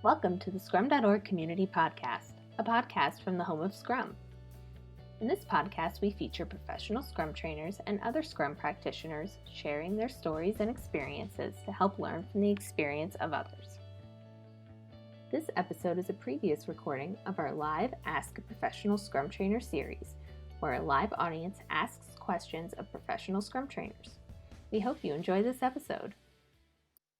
Welcome to the Scrum.org Community Podcast, a podcast from the home of Scrum. In this podcast, we feature professional Scrum trainers and other Scrum practitioners sharing their stories and experiences to help learn from the experience of others. This episode is a previous recording of our live Ask a Professional Scrum Trainer series, where a live audience asks questions of professional Scrum trainers. We hope you enjoy this episode.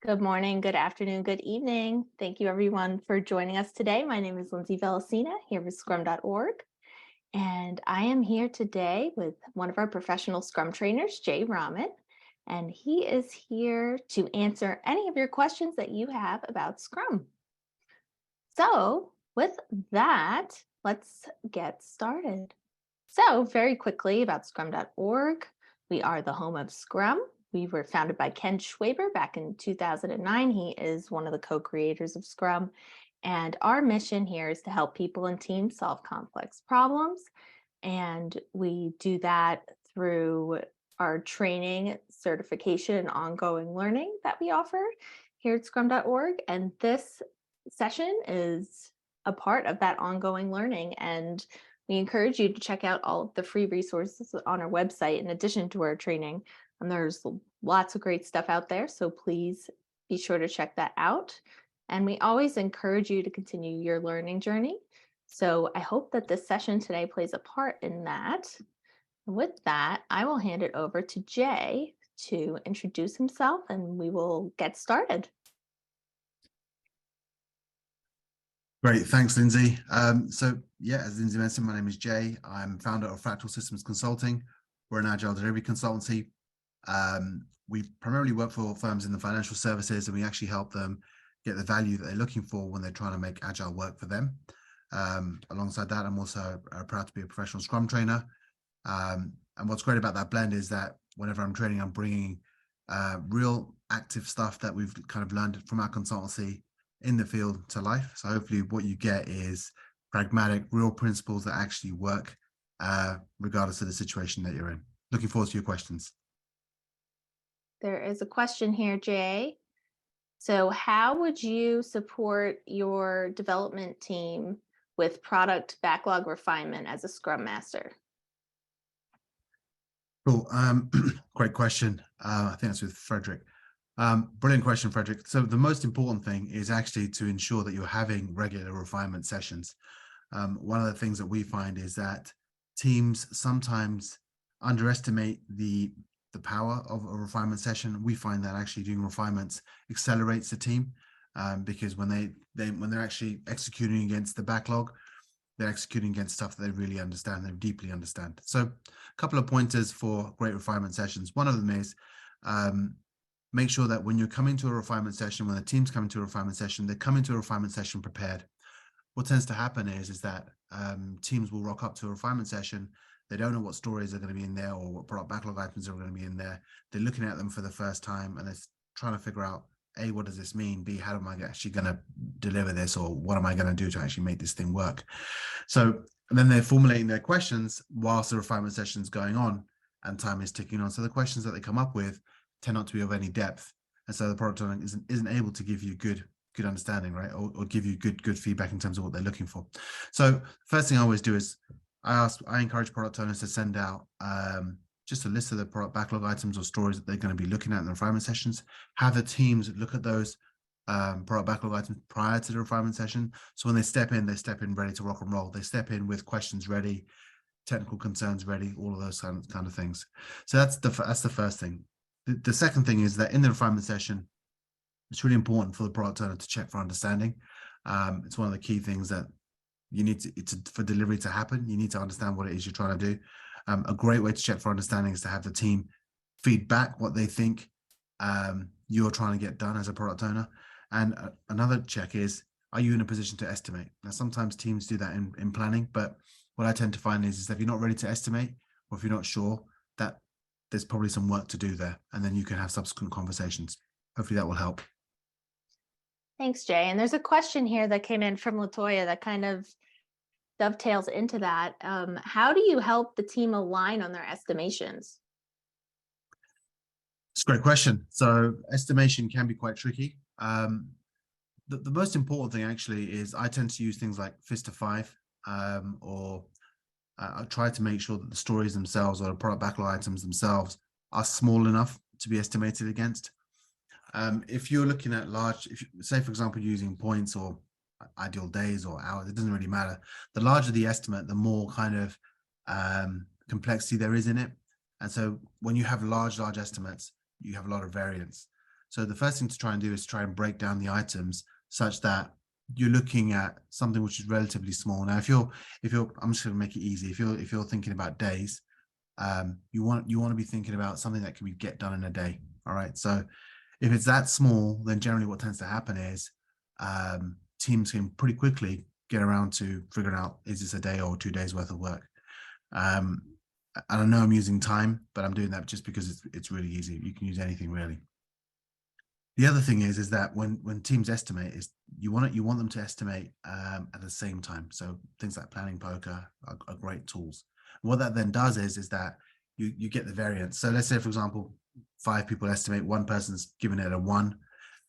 Good morning, good afternoon, good evening. Thank you everyone for joining us today. My name is Lindsay Velasina here with Scrum.org. And I am here today with one of our professional Scrum trainers, Jay Rahman. And he is here to answer any of your questions that you have about Scrum. So with that, let's get started. So very quickly about Scrum.org. We are the home of Scrum. We were founded by Ken Schwaber back in 2009. He is one of the co-creators of Scrum. And our mission here is to help people and teams solve complex problems. And we do that through our training, certification, and ongoing learning that we offer here at Scrum.org. And this session is a part of that ongoing learning. And we encourage you to check out all of the free resources on our website in addition to our training. And there's lots of great stuff out there, so please be sure to check that out. And we always encourage you to continue your learning journey. So I hope that this session today plays a part in that. And with that, I will hand it over to Jay to introduce himself and we will get started. Great, thanks, Lindsay. As Lindsay mentioned, my name is Jay. I'm founder of Fractal Systems Consulting. We're an agile delivery consultancy. We primarily work for firms in the financial services, and we actually help them get the value that they're looking for when they're trying to make agile work for them. Alongside that, I'm also proud to be a professional Scrum trainer. And what's great about that blend is that whenever I'm training, I'm bringing real active stuff that we've kind of learned from our consultancy in the field to life. So hopefully what you get is pragmatic, real principles that actually work regardless of the situation that you're in. Looking forward to your questions. There is a question here, Jay. So how would you support your development team with product backlog refinement as a Scrum Master? Cool. Great question. I think that's with Frederick. Brilliant question, Frederick. So the most important thing is actually to ensure that you're having regular refinement sessions. One of the things that we find is that teams sometimes underestimate the power of a refinement session. We find that actually doing refinements accelerates the team because when they're actually executing against the backlog, they're executing against stuff that they really understand, they deeply understand. So a couple of pointers for great refinement sessions. One of them is make sure that when you're coming to a refinement session, when the team's coming to a refinement session, they come into a refinement session prepared. What tends to happen is that teams will rock up to a refinement session. They don't know what stories are going to be in there or what product backlog items are going to be in there. They're looking at them for the first time and they're trying to figure out, A, what does this mean? B, how am I actually going to deliver this? Or what am I going to do to actually make this thing work? So and then they're formulating their questions whilst the refinement session is going on and time is ticking on. So the questions that they come up with tend not to be of any depth. And so the product owner isn't able to give you good understanding, right? Or give you good feedback in terms of what they're looking for. So first thing I always do is I encourage product owners to send out just a list of the product backlog items or stories that they're going to be looking at in the refinement sessions. Have the teams look at those product backlog items prior to the refinement session. So when they step in ready to rock and roll. They step in with questions ready, technical concerns ready, all of those kind of things. So that's the first thing. The second thing is that in the refinement session, it's really important for the product owner to check for understanding. It's one of the key things that you need for delivery to happen. You need to understand what it is you're trying to do. A great way to check for understanding is to have the team feedback what they think you're trying to get done as a product owner. And another check is, are you in a position to estimate? Now, sometimes teams do that in planning, but what I tend to find is that if you're not ready to estimate, or if you're not sure, that there's probably some work to do there, and then you can have subsequent conversations. Hopefully that will help. Thanks, Jay. And there's a question here that came in from Latoya that kind of dovetails into that. How do you help the team align on their estimations? It's a great question. So estimation can be quite tricky. the most important thing actually is I tend to use things like fist of five, or I try to make sure that the stories themselves or the product backlog items themselves are small enough to be estimated against. If you're looking at large, if you, say for example, using points or ideal days or hours, it doesn't really matter. The larger the estimate, the more kind of complexity there is in it. And so when you have large estimates, you have a lot of variance. So the first thing to try and do is try and break down the items such that you're looking at something which is relatively small. Now, if you're, I'm just going to make it easy. If you're thinking about days, you want to be thinking about something that can be get done in a day. All right. So if it's that small, then generally what tends to happen is teams can pretty quickly get around to figuring out, is this a day or 2 days worth of work? And I know I'm using time, but I'm doing that just because it's really easy. You can use anything really. The other thing is that when teams estimate, is you want them to estimate at the same time. So things like planning poker are great tools. And what that then does is that you get the variance. So let's say, for example, 5 people estimate, one person's giving it a 1,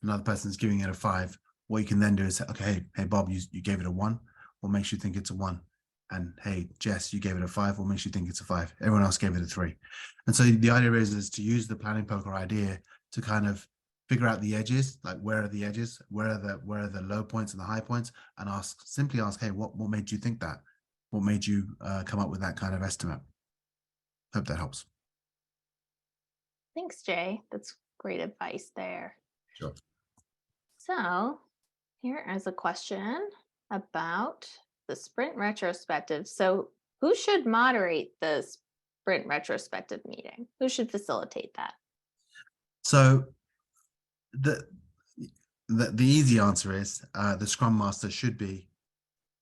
another person's giving it a 5. What you can then do is say, okay, hey Bob, you gave it a 1. What makes you think it's a 1? And hey Jess, you gave it a 5. What makes you think it's a 5? Everyone else gave it a 3. And so the idea is to use the planning poker idea to kind of figure out the edges, like where are the edges, where are the low points and the high points, and simply ask, hey, what made you think that? What made you come up with that kind of estimate? Hope that helps. Thanks, Jay. That's great advice there. Sure. So here is a question about the sprint retrospective. So who should moderate the sprint retrospective meeting? Who should facilitate that? So the easy answer is the Scrum Master should be.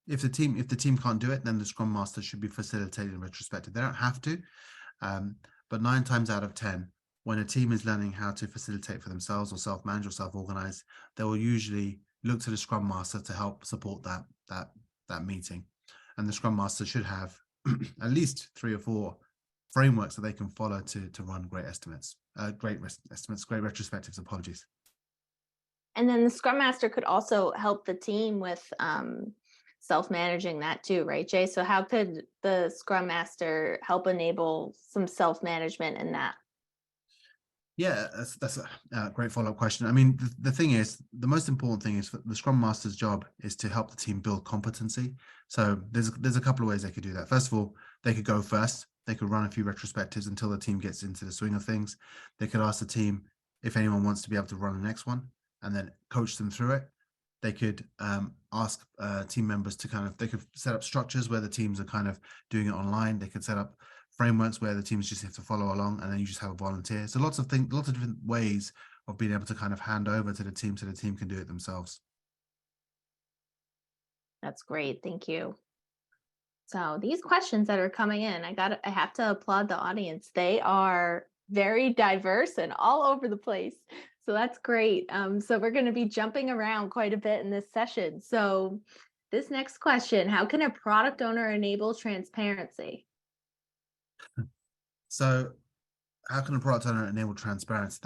If the team can't do it, then the Scrum Master should be facilitating retrospective. They don't have to, but 9 times out of 10, when a team is learning how to facilitate for themselves or self-manage or self-organize, they will usually look to the Scrum Master to help support that meeting. And the Scrum Master should have at least 3 or 4 frameworks that they can follow to run great estimates, great retrospectives. Apologies. And then the Scrum Master could also help the team with self-managing that too, right, Jay? So how could the Scrum Master help enable some self-management in that? Yeah, that's a great follow-up question. I mean, the thing is, the most important thing is the Scrum Master's job is to help the team build competency. So there's a couple of ways they could do that. First of all, they could go first. They could run a few retrospectives until the team gets into the swing of things. They could ask the team if anyone wants to be able to run the next one and then coach them through it. They could ask team members to they could set up structures where the teams are kind of doing it online. They could set up frameworks where the teams just have to follow along, and then you just have a volunteer. So lots of different ways of being able to kind of hand over to the team so the team can do it themselves. That's great. Thank you. So these questions that are coming in, I have to applaud the audience. They are very diverse and all over the place. So that's great. So we're going to be jumping around quite a bit in this session. So this next question, how can a product owner enable transparency? So how can a product owner enable transparency?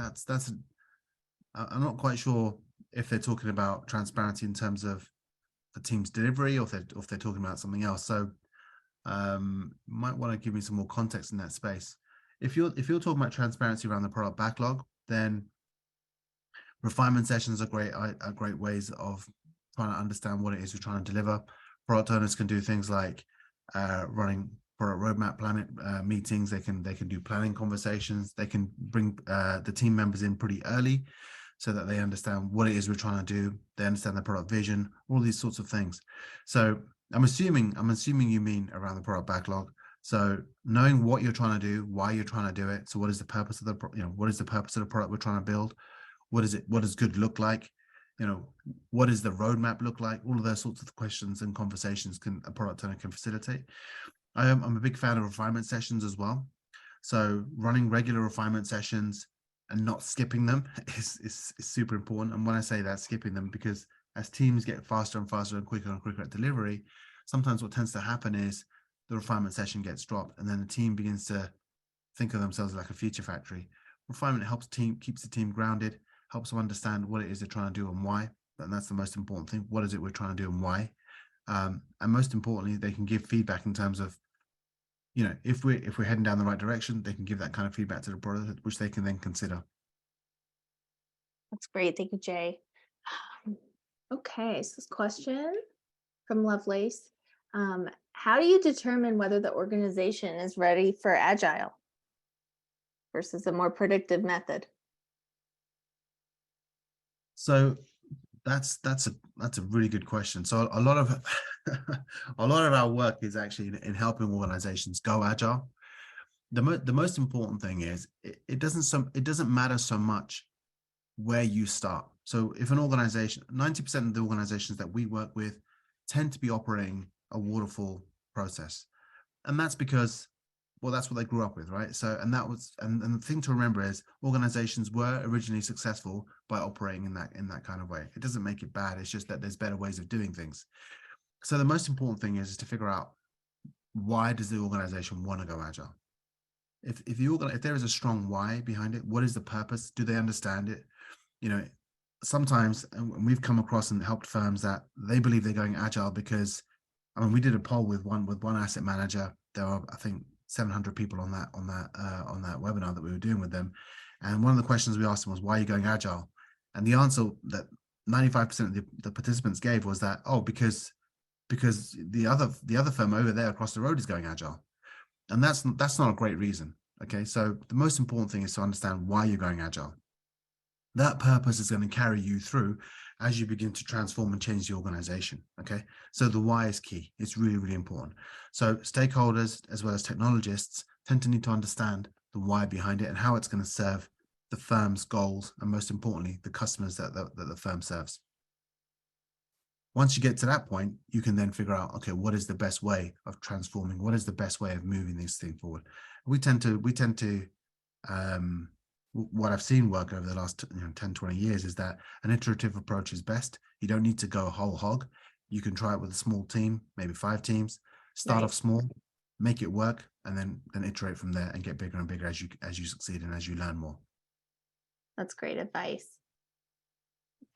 I'm not quite sure if they're talking about transparency in terms of the team's delivery or if they're talking about something else. So might want to give me some more context in that space. If you're talking about transparency around the product backlog, then refinement sessions are great ways of trying to understand what it is you're trying to deliver. Product owners can do things like running product roadmap planning meetings. They can do planning conversations. They can bring the team members in pretty early so that they understand what it is we're trying to do. They understand the product vision, all these sorts of things. So I'm assuming you mean around the product backlog. So knowing what you're trying to do, why you're trying to do it. So what is the purpose of what is the purpose of the product we're trying to build? What does good look like? What does the roadmap look like? All of those sorts of questions and conversations a product owner can facilitate. I'm a big fan of refinement sessions as well. So running regular refinement sessions and not skipping them is super important. And when I say that, skipping them, because as teams get faster and faster and quicker at delivery, sometimes what tends to happen is the refinement session gets dropped and then the team begins to think of themselves like a feature factory. Refinement keeps the team grounded, helps them understand what it is they're trying to do and why. and that's the most important thing. What is it we're trying to do and why? And most importantly, they can give feedback in terms of, if we're heading down the right direction, they can give that kind of feedback to the product, which they can then consider. That's great. Thank you, Jay. Okay, so this question from Lovelace. How do you determine whether the organization is ready for agile versus a more predictive method? So that's a really good question. So a lot of a lot of our work is actually in helping organizations go agile. The most important thing is it doesn't matter so much where you start. So if an organization, 90% of the organizations that we work with tend to be operating a waterfall process. And that's because, well, that's what they grew up with, right? So, and the thing to remember is organizations were originally successful by operating in that kind of way. It doesn't make it bad. It's just that there's better ways of doing things. So the most important thing is to figure out, why does the organization want to go agile? If there is a strong why behind it, what is the purpose? Do they understand it? Sometimes, and we've come across and helped firms that they believe they're going agile because, we did a poll with one asset manager. There are, I think, 700 people on that webinar that we were doing with them, and one of the questions we asked them was, why are you going agile? And the answer that 95% of the participants gave was that, because the other firm over there across the road is going agile. And that's not a great reason. Okay, so the most important thing is to understand why you're going agile. That purpose is going to carry you through as you begin to transform and change the organization. Okay, so the why is key. It's really, really important. So stakeholders as well as technologists tend to need to understand the why behind it and how it's going to serve the firm's goals, and most importantly, the customers that the firm serves. Once you get to that point, you can then figure out, okay, what is the best way of transforming? What is the best way of moving this thing forward? We tend to what I've seen work over the last 10, 20 years is that an iterative approach is best. You don't need to go whole hog. You can try it with a small team, maybe 5 teams, start off small, make it work, and then iterate from there and get bigger and bigger as you succeed and as you learn more. That's great advice.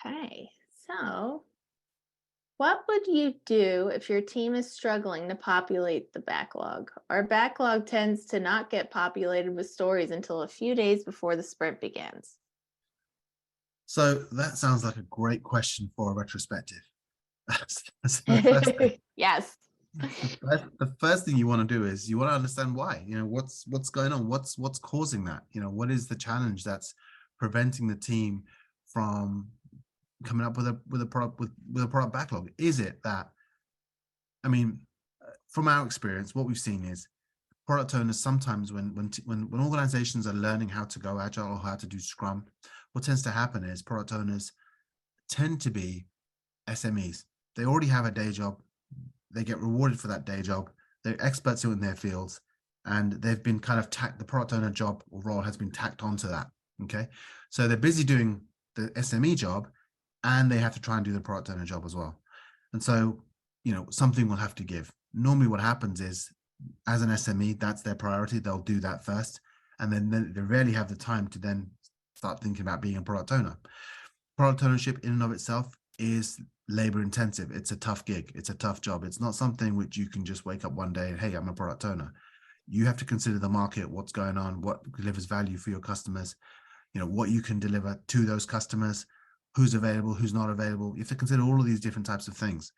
Okay, so what would you do if your team is struggling to populate the backlog? Our backlog tends to not get populated with stories until a few days before the sprint begins. So that sounds like a great question for a retrospective. That's the first thing. Yes. The first thing you want to do is you want to understand why. What's going on? What's causing that? What is the challenge that's preventing the team from coming up with a product backlog? Is it that, from our experience, what we've seen is product owners sometimes when organizations are learning how to go agile or how to do Scrum, what tends to happen is product owners tend to be SMEs. They already have a day job. They get rewarded for that day job. They're experts in their fields, and they've been kind of the product owner job or role has been tacked onto that. Okay, so they're busy doing the SME job, and they have to try and do the product owner job as well. And so, something will have to give. Normally what happens is, as an SME, that's their priority. They'll do that first. And then they rarely have the time to then start thinking about being a product owner. Product ownership in and of itself is labor intensive. It's a tough gig. It's a tough job. It's not something which you can just wake up one day and, hey, I'm a product owner. You have to consider the market, what's going on, what delivers value for your customers, what you can deliver to those customers, who's available, who's not available. You have to consider all of these different types of things.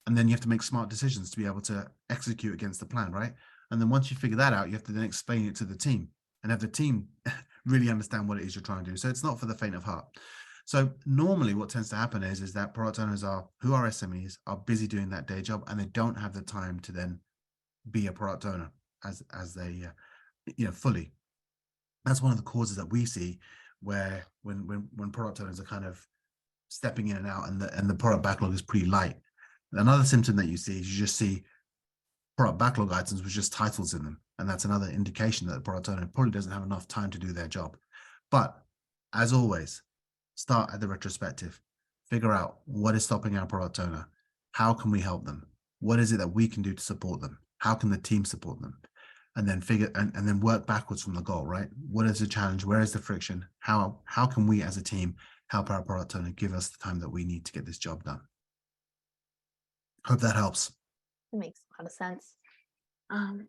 And then you have to make smart decisions to be able to execute against the plan, right? And then once you figure that out, you have to then explain it to the team and have the team really understand what it is you're trying to do. So it's not for the faint of heart. So normally what tends to happen is that product owners who are SMEs are busy doing that day job, and they don't have the time to then be a product owner as they fully. That's one of the causes that we see, where when product owners are kind of stepping in and out and the product backlog is pretty light. Another symptom that you see is you just see product backlog items with just titles in them, and that's another indication that the product owner probably doesn't have enough time to do their job. But as always, start at the retrospective. Figure out what is stopping our product owner. How can we help them? What is it that we can do to support them? How can the team support them? And then and then work backwards from the goal, right? What is the challenge? Where is the friction? How can we as a team help our product owner give us the time that we need to get this job done. Hope that helps. That makes a lot of sense.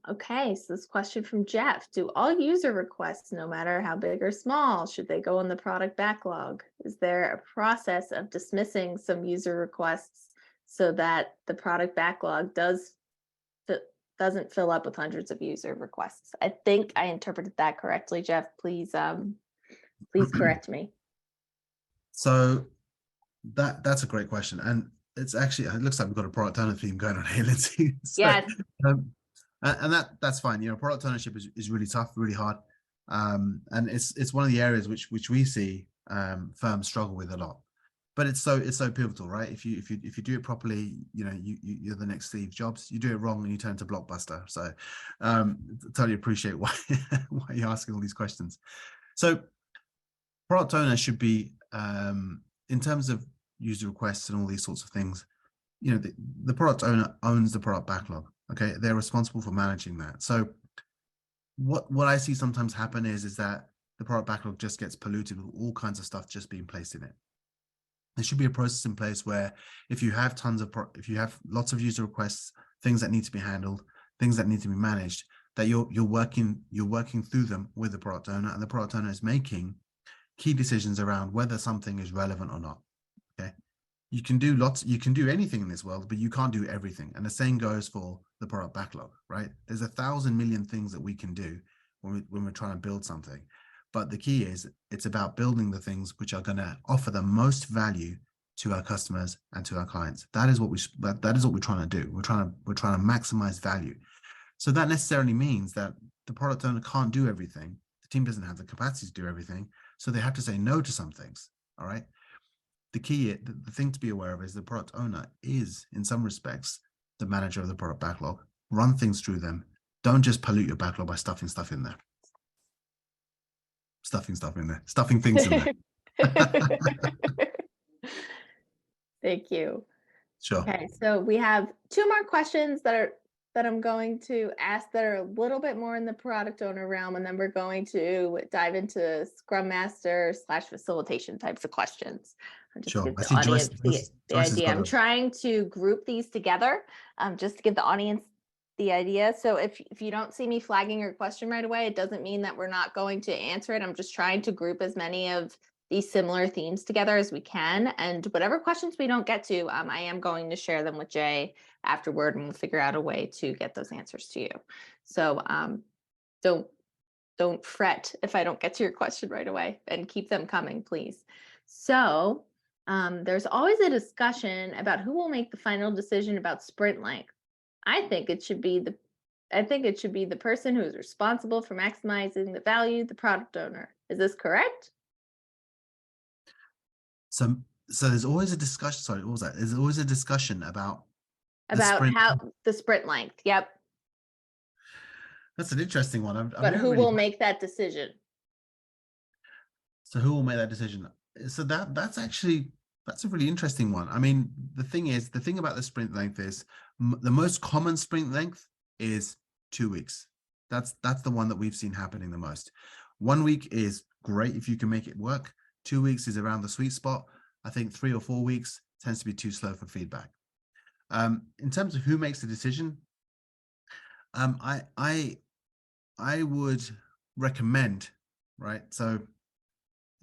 Okay, so this question from Jeff. Do all user requests, no matter how big or small, should they go in the product backlog? Is there a process of dismissing some user requests so that the product backlog doesn't fill up with hundreds of user requests? I think I interpreted that correctly, Jeff. Please correct me. So that's a great question. And it looks like we've got a product owner theme going on here, Lindsay. So, Yes. And that's fine. Product ownership is really tough, really hard. And it's one of the areas which we see firms struggle with a lot. But it's so pivotal, right? If you do it properly, you're the next Steve Jobs. You do it wrong and you turn to Blockbuster. So totally appreciate why you're asking all these questions. So product owner should be, in terms of user requests and all these sorts of things, the product owner owns the product backlog. Okay, they're responsible for managing that. So what I see sometimes happen is that the product backlog just gets polluted with all kinds of stuff just being placed in it. There should be a process in place where if you have lots of user requests, things that need to be handled, things that need to be managed, that you're working through them with the product owner, and the product owner is making key decisions around whether something is relevant or not. Okay, you can do anything in this world, but you can't do everything. And the same goes for the product backlog, right? There's 1,000 million things that we can do when we're trying to build something. But the key is it's about building the things which are going to offer the most value to our customers and to our clients. That is what we're trying to do. We're trying to maximize value. So that necessarily means that the product owner can't do everything. The team doesn't have the capacity to do everything. So they have to say no to some things. All right. The thing to be aware of is the product owner is, in some respects, the manager of the product backlog. Run things through them. Don't just pollute your backlog by stuffing stuff in there. Stuffing things in there. Thank you. Sure. Okay, so we have two more questions that I'm going to ask that are a little bit more in the product owner realm, and then we're going to dive into Scrum Master / facilitation types of questions. Just sure. to give the audience the idea. I'm trying to group these together just to give the audience the idea. So if you don't see me flagging your question right away, it doesn't mean that we're not going to answer it. I'm just trying to group as many of these similar themes together as we can. And whatever questions we don't get to, I am going to share them with Jay afterward, and we'll figure out a way to get those answers to you. So don't fret if I don't get to your question right away, and keep them coming, please. So there's always a discussion about who will make the final decision about sprint length. I think it should be the person who is responsible for maximizing the value, the product owner. Is this correct? So there's always a discussion. Sorry, what was that? There's always a discussion about the sprint length. Yep. That's an interesting one. But who will make that decision? So who will make that decision? So that's a really interesting one. I mean, the thing about the sprint length is the most common sprint length is 2 weeks. That's the one that we've seen happening the most. 1 week is great if you can make it work. 2 weeks is around the sweet spot. I think 3 or 4 weeks tends to be too slow for feedback. In terms of who makes the decision, I would recommend, right? So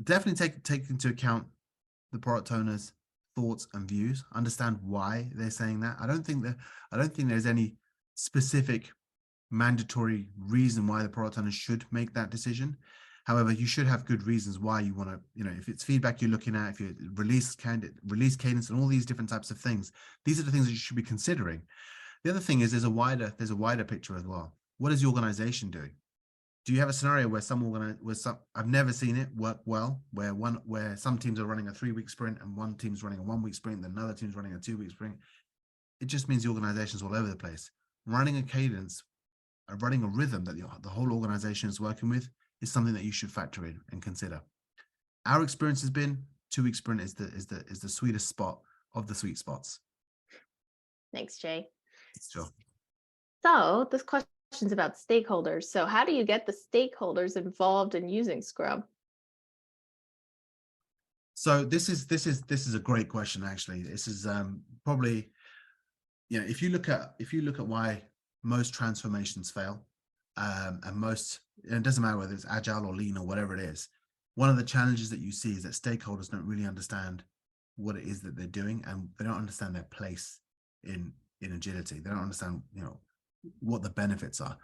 definitely take into account the product owner's thoughts and views. Understand why they're saying that. I don't think there's any specific mandatory reason why the product owner should make that decision. However, you should have good reasons why you want to, if it's feedback you're looking at, if you release cadence and all these different types of things, these are the things that you should be considering. The other thing is there's a wider picture as well. What is the organization doing? Do you have a scenario where I've never seen it work well, where some teams are running a 3-week sprint and one team's running a 1-week sprint, and another team's running a 2-week sprint? It just means the organization's all over the place. Running a cadence, running a rhythm that the whole organization is working with is something that you should factor in and consider. Our experience has been 2-week sprint is the sweetest spot of the sweet spots. Thanks, Jay. Sure. So this question's about stakeholders. So how do you get the stakeholders involved in using Scrum? So this is a great question, actually. This is probably, if you look at why most transformations fail, and it doesn't matter whether it's agile or lean or whatever it is, one of the challenges that you see is that stakeholders don't really understand what it is that they're doing, and they don't understand their place in agility. They don't understand, what the benefits are.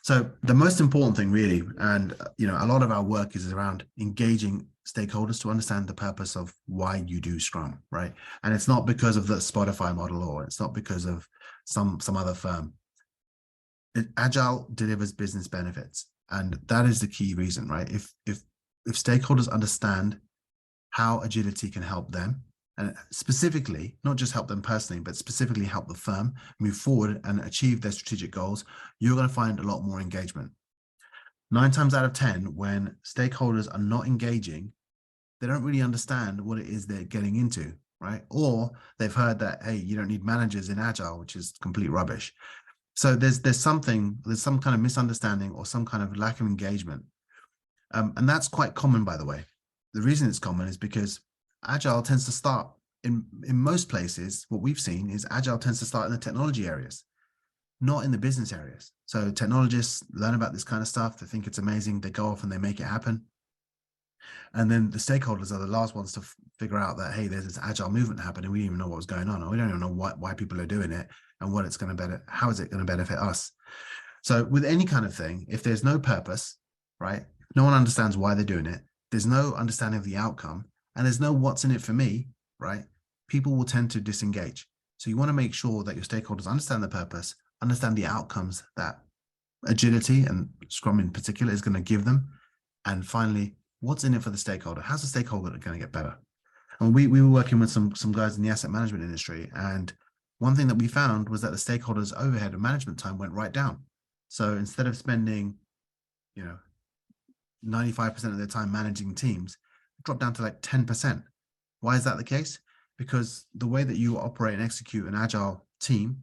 So the most important thing really, and a lot of our work is around engaging stakeholders to understand the purpose of why you do Scrum, right? And it's not because of the Spotify model, or it's not because of some other firm. Agile delivers business benefits, and that is the key reason, right? If stakeholders understand how agility can help them, and specifically not just help them personally, but specifically help the firm move forward and achieve their strategic goals, you're going to find a lot more engagement. 9 times out of 10, when stakeholders are not engaging, they don't really understand what it is they're getting into, right? Or they've heard that, hey, you don't need managers in Agile, which is complete rubbish. So there's some kind of misunderstanding or some kind of lack of engagement. And that's quite common, by the way. The reason it's common is because Agile tends to start in most places. What we've seen is Agile tends to start in the technology areas, not in the business areas. So technologists learn about this kind of stuff. They think it's amazing. They go off and they make it happen. And then the stakeholders are the last ones to figure out that, hey, there's this Agile movement happening. We didn't even know what was going on. Or we don't even know why people are doing it and what it's going to benefit. How is it going to benefit us? So with any kind of thing, if there's no purpose, right? No one understands why they're doing it. There's no understanding of the outcome, and there's no what's in it for me, right? People will tend to disengage. So you want to make sure that your stakeholders understand the purpose, understand the outcomes that agility and Scrum in particular is going to give them. And finally, what's in it for the stakeholder? How's the stakeholder going to get better? And we were working with some guys in the asset management industry. And one thing that we found was that the stakeholders' overhead and management time went right down. So instead of spending, 95% of their time managing teams, it dropped down to like 10%. Why is that the case? Because the way that you operate and execute an agile team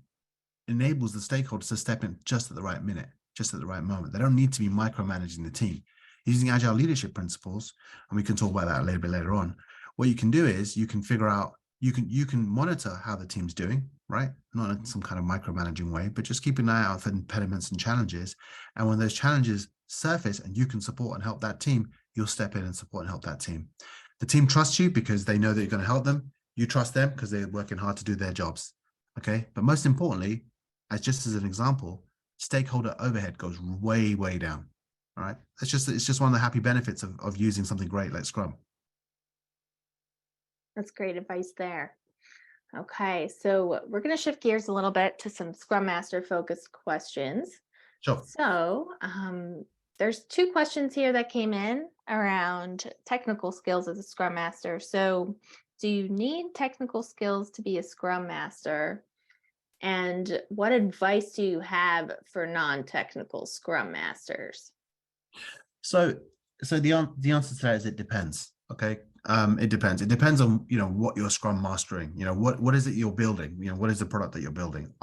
enables the stakeholders to step in just at the right minute, just at the right moment. They don't need to be micromanaging the team. Using agile leadership principles, and we can talk about that a little bit later on, what you can do is you can figure out, you can monitor how the team's doing, right? Not in some kind of micromanaging way, but just keep an eye out for impediments and challenges. And when those challenges surface and you can support and help that team, you'll step in and support and help that team. The team trusts you because they know that you're going to help them. You trust them because they're working hard to do their jobs. Okay. But most importantly, just as an example, stakeholder overhead goes way, way down. All right. It's just one of the happy benefits of using something great like Scrum. That's great advice there. Okay, so we're going to shift gears a little bit to some Scrum Master focused questions. Sure. So there's 2 questions here that came in around technical skills as a Scrum Master. So do you need technical skills to be a Scrum Master? And what advice do you have for non-technical Scrum Masters? So the answer to that is it depends. Okay. It depends. It depends on, what you're Scrum mastering, what is it you're building? What is the product that you're building?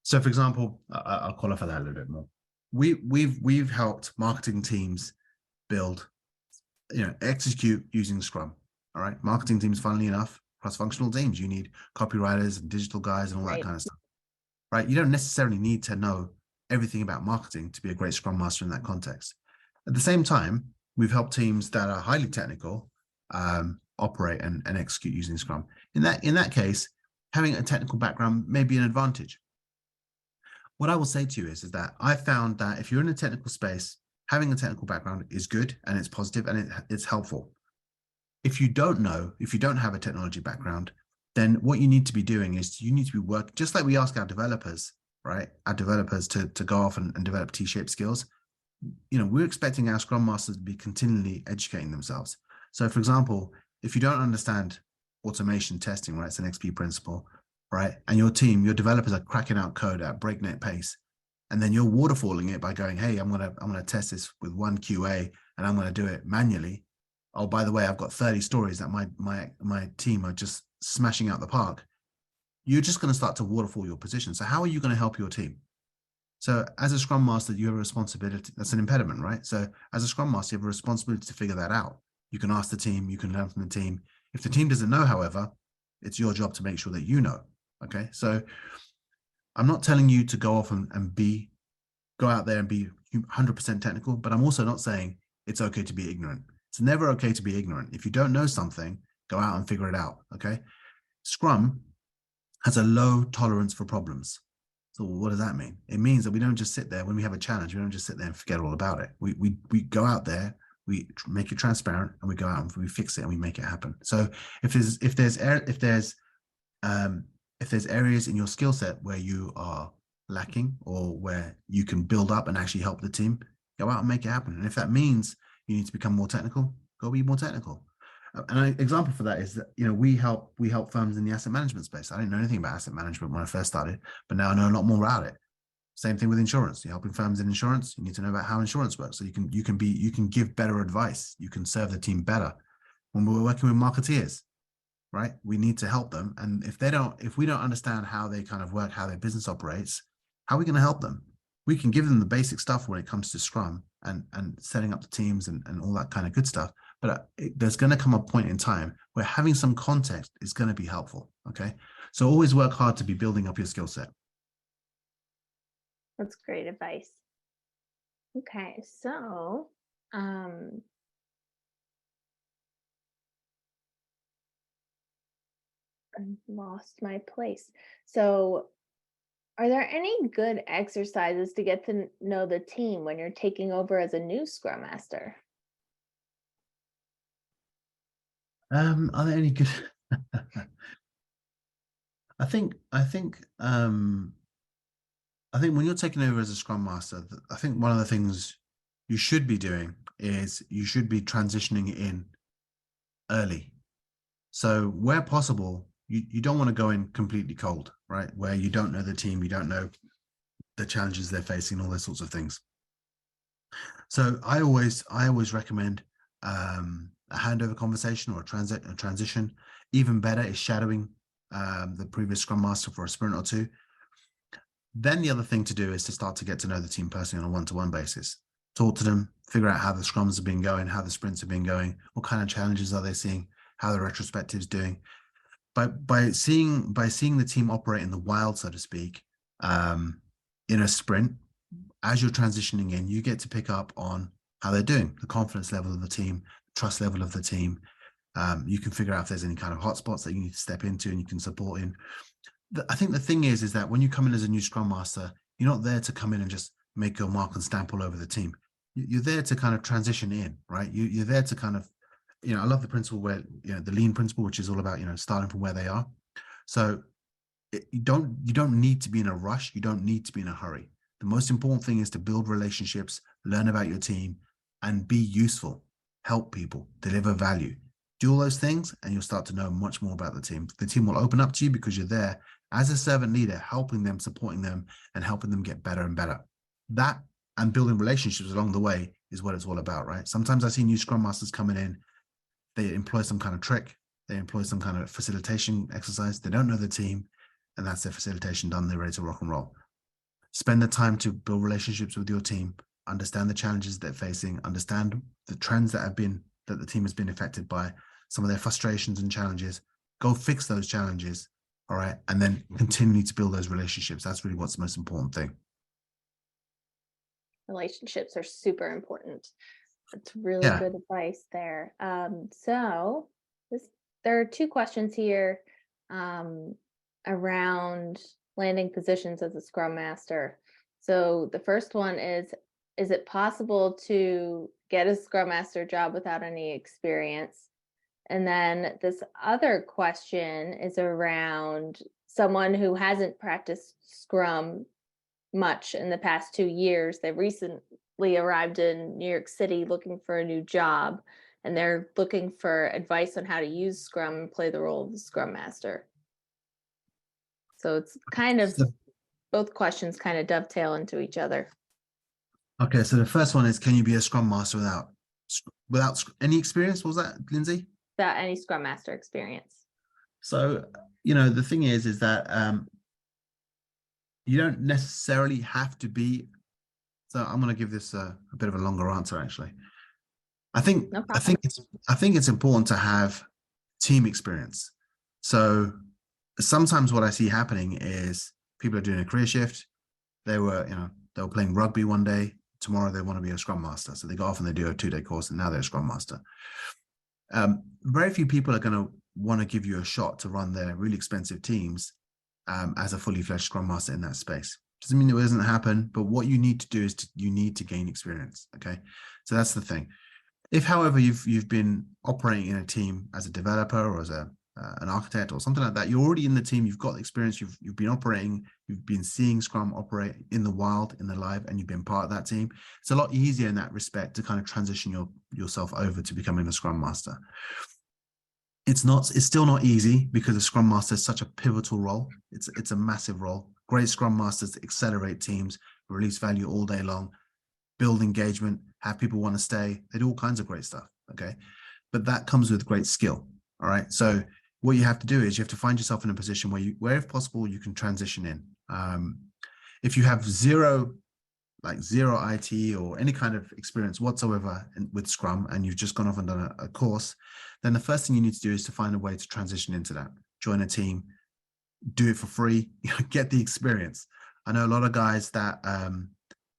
So for example, I'll qualify that a little bit more. We've helped marketing teams build, execute using Scrum. All right. Marketing teams, funnily enough, cross-functional teams. You need copywriters and digital guys and all that kind of stuff. Right. You don't necessarily need to know everything about marketing to be a great Scrum Master in that context. At the same time, we've helped teams that are highly technical operate and execute using Scrum. In that case, having a technical background may be an advantage. What I will say to you is that I found that if you're in a technical space, having a technical background is good and it's positive and it's helpful. If you don't have a technology background, then what you need to be doing is you need to be working, just like we ask our developers, right? Our developers to go off and develop T-shaped skills. We're expecting our Scrum Masters to be continually educating themselves. So for example, if you don't understand automation testing, right, it's an XP principle, right? And your developers are cracking out code at breakneck pace. And then you're waterfalling it by going, hey, I'm gonna test this with one QA and I'm gonna do it manually. Oh, by the way, I've got 30 stories that my team are just smashing out the park. You're just going to start to waterfall your position. So how are you going to help your team? So as a Scrum Master, you have a responsibility. That's an impediment, right? So as a Scrum Master, you have a responsibility to figure that out. You can ask the team, you can learn from the team. If the team doesn't know, however, it's your job to make sure that you know. Okay. So I'm not telling you to go off and go out there and be 100% technical, but I'm also not saying it's okay to be ignorant. It's never okay to be ignorant. If you don't know something, go out and figure it out. Okay. Scrum has a low tolerance for problems. So what does that mean? It means that we don't just sit there when we have a challenge. We don't just sit there and forget all about it. We go out there, we make it transparent, and we go out and we fix it and we make it happen. So if there's areas in your skill set where you are lacking or where you can build up and actually help the team, go out and make it happen. And if that means you need to become more technical, go be more technical. An example for that is that, we help firms in the asset management space. I didn't know anything about asset management when I first started, but now I know a lot more about it. Same thing with insurance. You're helping firms in insurance. You need to know about how insurance works, so you can give better advice. You can serve the team better. When we're working with marketeers, right, we need to help them. And if we don't understand how they kind of work, how their business operates, how are we going to help them? We can give them the basic stuff when it comes to Scrum and setting up the teams and all that kind of good stuff. But there's going to come a point in time where having some context is going to be helpful. Okay. So always work hard to be building up your skill set. That's great advice. Okay. So, I lost my place. So, are there any good exercises to get to know the team when you're taking over as a new Scrum Master? Are there any good? I think when you're taking over as a Scrum Master, I think one of the things you should be doing is you should be transitioning in early. So where possible, you don't want to go in completely cold, right? Where you don't know the team, you don't know the challenges they're facing, all those sorts of things. So I always recommend a handover conversation or a transition. Even better is shadowing the previous Scrum Master for a sprint or two. Then the other thing to do is to start to get to know the team personally on a one-to-one basis. Talk to them, figure out how the scrums have been going, how the sprints have been going, what kind of challenges are they seeing, how the retrospective's doing. By seeing the team operate in the wild, so to speak, in a sprint, as you're transitioning in, you get to pick up on how they're doing, the confidence level of the team, trust level of the team. You can figure out if there's any kind of hotspots that you need to step into and you can support in. I think the thing is that when you come in as a new Scrum Master, you're not there to come in and just make your mark and stamp all over the team. You're there to kind of transition in, right? You're there to kind of, I love the principle where, the lean principle, which is all about, starting from where they are. So you don't need to be in a rush. You don't need to be in a hurry. The most important thing is to build relationships, learn about your team, and be useful, help people, deliver value. Do all those things and you'll start to know much more about the team. The team will open up to you because you're there as a servant leader, helping them, supporting them, and helping them get better and better. That and building relationships along the way is what it's all about, right? Sometimes I see new Scrum Masters coming in, they employ some kind of trick, they employ some kind of facilitation exercise, they don't know the team, and that's their facilitation done, they're ready to rock and roll. Spend the time to build relationships with your team, understand the challenges they're facing, understand the trends that the team has been affected by, some of their frustrations and challenges. Go fix those challenges, all right, and then continue to build those relationships. That's really what's the most important thing. Relationships are super important. That's really good advice there. So there are two questions here around landing positions as a Scrum Master. So the first one is it possible to get a Scrum Master job without any experience? And then this other question is around someone who hasn't practiced Scrum much in the past 2 years. They recently arrived in New York City looking for a new job, and they're looking for advice on how to use Scrum and play the role of the Scrum Master. So it's kind of, both questions kind of dovetail into each other. Okay, so the first one is, can you be a Scrum Master without any experience? What was that, Lindsay? Without any Scrum Master experience. So, the thing is that you don't necessarily have to be. So I'm going to give this a bit of a longer answer, actually. I think No I problem. think it's important to have team experience. So sometimes what I see happening is people are doing a career shift. They were playing rugby one day. Tomorrow they want to be a Scrum Master. So they go off and they do a 2-day course and now they're a Scrum Master. Very few people are going to want to give you a shot to run their really expensive teams as a fully fledged Scrum Master in that space. Doesn't mean it doesn't happen, but what you need to do is you need to gain experience. Okay, so that's the thing. If, however, you've been operating in a team as a developer or as an architect or something like that, you're already in the team. You've got experience. You've been operating. You've been seeing Scrum operate in the wild, in the live, and you've been part of that team. It's a lot easier in that respect to kind of transition yourself over to becoming a Scrum Master. It's still not easy because a Scrum Master is such a pivotal role. It's a massive role. Great Scrum Masters accelerate teams, release value all day long, build engagement, have people want to stay. They do all kinds of great stuff. Okay. But that comes with great skill. All right. So what you have to do is you have to find yourself in a position where if possible, you can transition in. If you have zero IT or any kind of experience whatsoever with Scrum, and you've just gone off and done a course, then the first thing you need to do is to find a way to transition into that. Join a team, do it for free, get the experience. I know a lot of guys that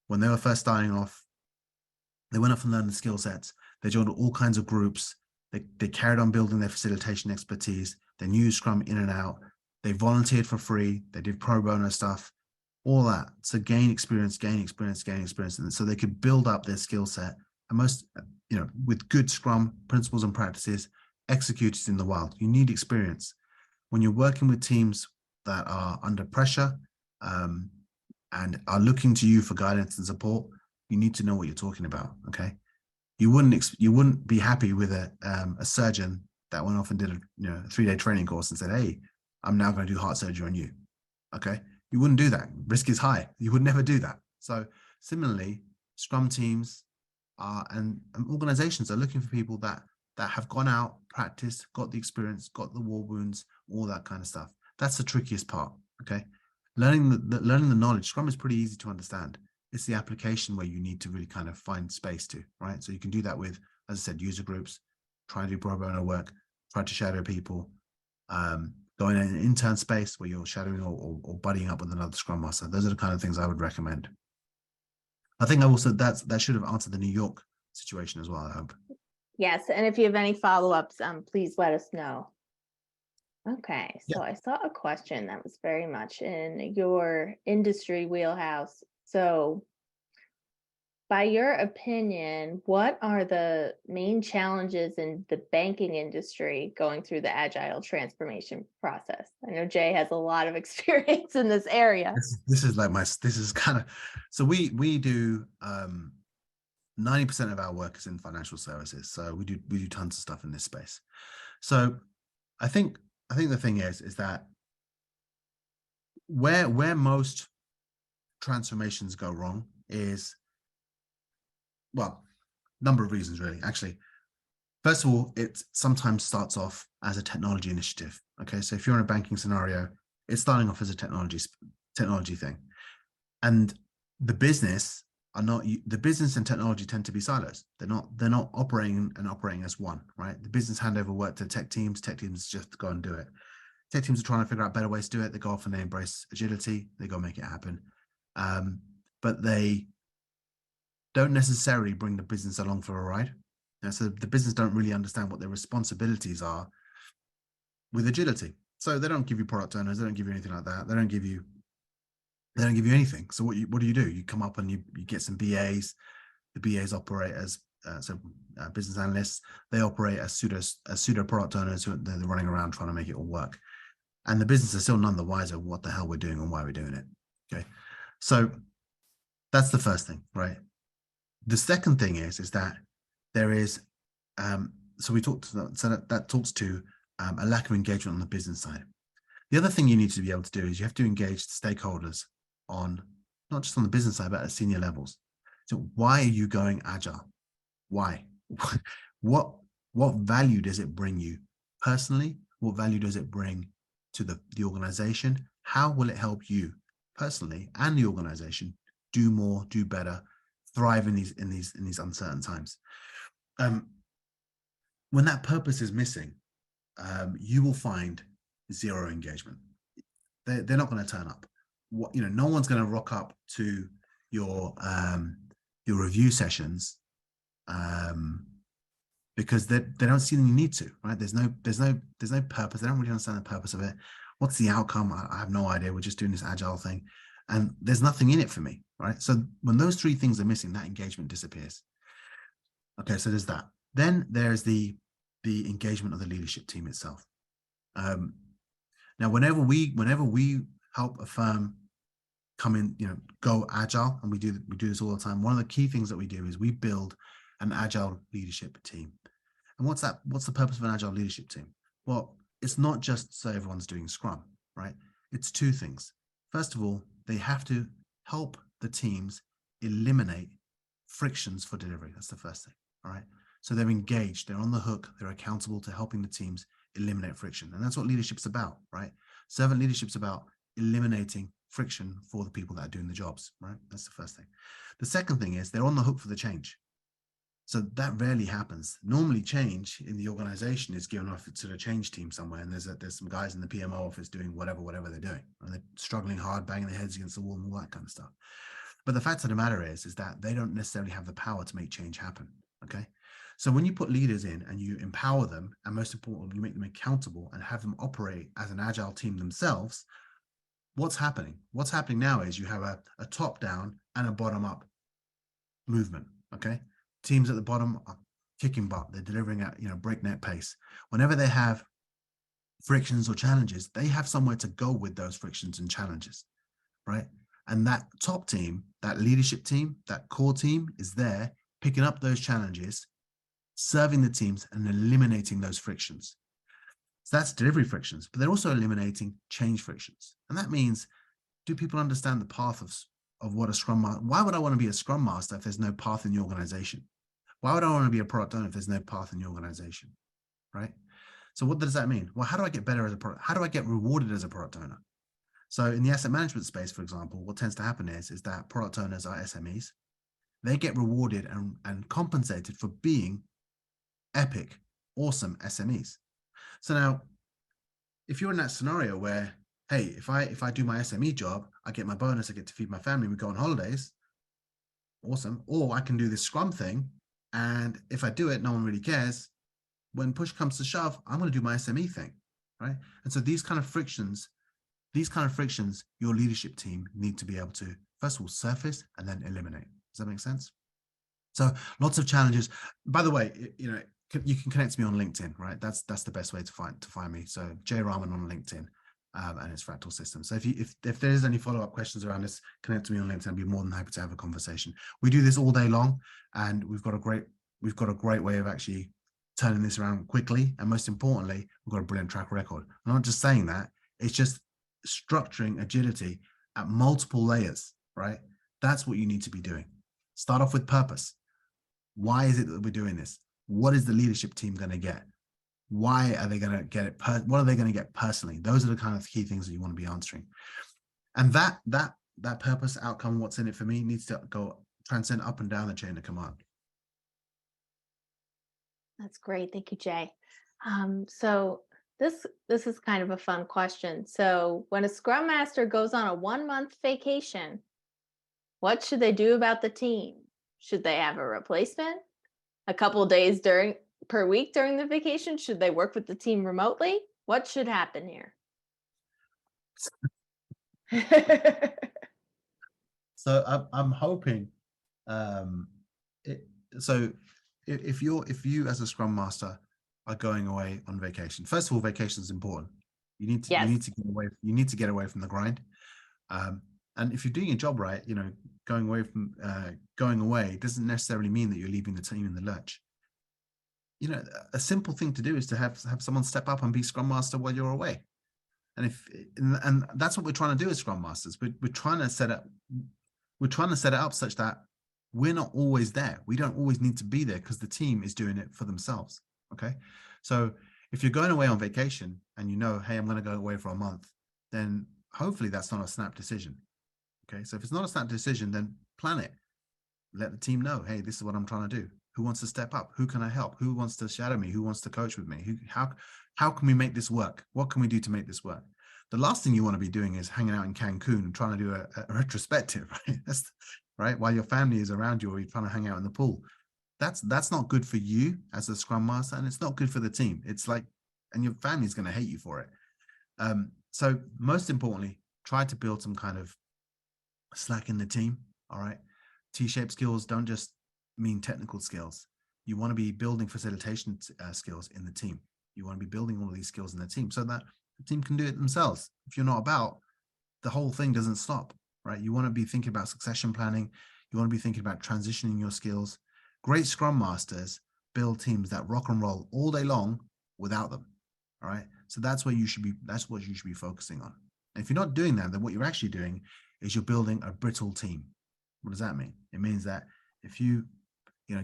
when they were first starting off, they went off and learned the skill sets. They joined all kinds of groups. They carried on building their facilitation expertise. They knew Scrum in and out. They volunteered for free. They did pro bono stuff, all that. So gain experience. And so they could build up their skill set. And with good Scrum principles and practices executed in the wild. You need experience. When you're working with teams that are under pressure and are looking to you for guidance and support, you need to know what you're talking about. Okay, you wouldn't be happy with a surgeon that went off and did a 3-day training course and said, "Hey, I'm now going to do heart surgery on you." Okay, you wouldn't do that. Risk is high. You would never do that. So similarly, Scrum teams and organizations are looking for people that have gone out, practiced, got the experience, got the war wounds, all that kind of stuff. That's the trickiest part. Okay, learning the knowledge. Scrum is pretty easy to understand. It's the application where you need to really kind of find space to, right? So you can do that with, as I said, user groups, try and do pro bono work, try to shadow people, go in an intern space where you're shadowing or buddying up with another Scrum Master. Those are the kind of things I would recommend. I think that should have answered the New York situation as well, I hope. Yes, and if you have any follow-ups, please let us know. Okay, so I saw a question that was very much in your industry wheelhouse. So, by your opinion, what are the main challenges in the banking industry going through the agile transformation process? I know Jay has a lot of experience in this area. This is kind of, so we do 90% of our work is in financial services. So we do tons of stuff in this space. So I think the thing is that where most transformations go wrong is, well, number of reasons really. Actually, first of all, it sometimes starts off as a technology initiative. Okay, so if you're in a banking scenario, it's starting off as a technology thing, and the business and technology tend to be silos. They're not operating as one, right? The business hand over work to tech teams just go and do it. Tech teams are trying to figure out better ways to do it. They go off and they embrace agility. They go make it happen. But they don't necessarily bring the business along for a ride. So the business don't really understand what their responsibilities are with agility. So they don't give you product owners. They don't give you anything like that. They don't give you anything. So what do? You come up and you get some BAs. The BAs operate as business analysts. They operate as pseudo product owners who they're running around trying to make it all work. And the business is still none the wiser what the hell we're doing and why we're doing it. Okay, so that's the first thing, right? The second thing is that there is, so that talks to a lack of engagement on the business side. The other thing you need to be able to do is you have to engage stakeholders on, not just on the business side, but at senior levels. So why are you going agile? Why? What value does it bring you personally? What value does it bring to the organization? How will it help you personally and the organization do more, do better, thrive in these uncertain times? when that purpose is missing, you will find zero engagement. They're not going to turn up. No one's going to rock up to your review sessions because they don't see the need to, right? There's no purpose. They don't really understand the purpose of it. What's the outcome? I have no idea. We're just doing this agile thing, and there's nothing in it for me, right? So when those three things are missing, that engagement disappears. Okay, so there's that. Then there's the engagement of the leadership team itself. Now, whenever we help a firm come in, go agile, and we do this all the time, one of the key things that we do is we build an agile leadership team. And what's that? What's the purpose of an agile leadership team? Well, it's not just so everyone's doing Scrum, right? It's two things. First of all, they have to help the teams eliminate frictions for delivery. That's the first thing, all right? So they're engaged, they're on the hook, they're accountable to helping the teams eliminate friction. And that's what leadership's about, right? Servant leadership's about eliminating friction for the people that are doing the jobs, right? That's the first thing. The second thing is they're on the hook for the change. So that rarely happens. Normally change in the organization is given off to the change team somewhere, and there's some guys in the PMO office doing whatever they're doing, and they're struggling hard, banging their heads against the wall and all that kind of stuff. But the fact of the matter is that they don't necessarily have the power to make change happen, okay? So when you put leaders in and you empower them, and most importantly, you make them accountable and have them operate as an agile team themselves, what's happening? What's happening now is you have a top-down and a bottom-up movement, okay? Teams at the bottom are kicking butt. They're delivering at breakneck pace. Whenever they have frictions or challenges, they have somewhere to go with those frictions and challenges, right? And that top team, that leadership team, that core team is there picking up those challenges, serving the teams and eliminating those frictions. So that's delivery frictions, but they're also eliminating change frictions. And that means, do people understand the path of what a Scrum Master? Why would I want to be a Scrum Master if there's no path in the organization? Why would I want to be a product owner if there's no path in the organization, right? So what does that mean? Well, how do I get better as a product? How do I get rewarded as a product owner? So in the asset management space, for example, what tends to happen is that product owners are SMEs. They get rewarded and compensated for being epic, awesome SMEs. So now, if you're in that scenario where, hey, if I do my SME job, I get my bonus, I get to feed my family, we go on holidays, awesome. Or I can do this Scrum thing, and if I do it, no one really cares. When push comes to shove, I'm going to do my SME thing, right? And so these kind of frictions, your leadership team need to be able to, first of all, surface and then eliminate. Does that make sense? So lots of challenges. By the way, you can connect to me on LinkedIn, right? That's the best way to find me. So Jay Rahman on LinkedIn, and it's Fractal Systems. So if there's any follow-up questions around this, connect to me on LinkedIn. I'd be more than happy to have a conversation. We do this all day long, and we've got a great way of actually turning this around quickly. And most importantly, we've got a brilliant track record. I'm not just saying that, it's just structuring agility at multiple layers, right? That's what you need to be doing. Start off with purpose. Why is it that we're doing this? What is the leadership team going to get? Why are they going to get it? What are they going to get personally? Those are the kind of key things that you want to be answering. And that purpose, outcome, what's in it for me, needs to go transcend up and down the chain of command. That's great. Thank you, Jay. So this is kind of a fun question. So when a Scrum Master goes on a 1-month vacation, what should they do about the team? Should they have a replacement? A couple of days per week during the vacation? Should they work with the team remotely? What should happen here? So I'm hoping, if you as a Scrum Master are going away on vacation, first of all, vacation is important. You need to get away from the grind. And if you're doing your job right, going away doesn't necessarily mean that you're leaving the team in the lurch. A simple thing to do is to have someone step up and be Scrum Master while you're away. And that's what we're trying to do as Scrum Masters. We're trying to set it up such that we're not always there. We don't always need to be there because the team is doing it for themselves. Okay. So if you're going away on vacation and hey, I'm going to go away for a month, then hopefully that's not a snap decision. Okay. So if it's not a snap decision, then plan it. Let the team know, hey, this is what I'm trying to do. Who wants to step up? Who can I help? Who wants to shadow me? Who wants to coach with me? How can we make this work? What can we do to make this work? The last thing you want to be doing is hanging out in Cancun and trying to do a retrospective, right? That's right. While your family is around you, or you're trying to hang out in the pool. That's not good for you as a Scrum Master, and it's not good for the team. It's like, and your family's going to hate you for it. So most importantly, try to build some kind of slack in the team. All right. T-shaped skills don't just mean technical skills. You want to be building facilitation skills in the team. You want to be building all of these skills in the team so that the team can do it themselves. If you're not about, the whole thing doesn't stop, right? You want to be thinking about succession planning. You want to be thinking about transitioning your skills. Great Scrum Masters build teams that rock and roll all day long without them. All right. So that's what you should be focusing on. And if you're not doing that, then what you're actually doing is you're building a brittle team. What does that mean? It means that if you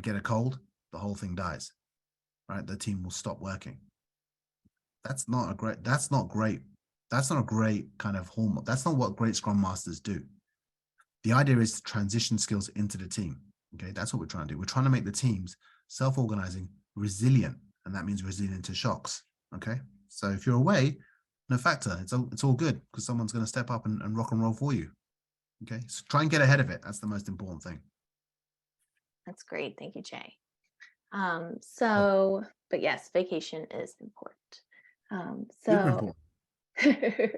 get a cold, the whole thing dies, right? The team will stop working. That's not a great kind of hallmark. That's not what great Scrum Masters do. The idea is to transition skills into the team. Okay, that's what we're trying to do. We're trying to make the teams self-organizing, resilient, and that means resilient to shocks. Okay, so if you're away, no factor. It's all good because someone's going to step up and rock and roll for you. Okay, so try and get ahead of it. That's the most important thing. That's great. Thank you, Jay. But yes, vacation is important. Super important.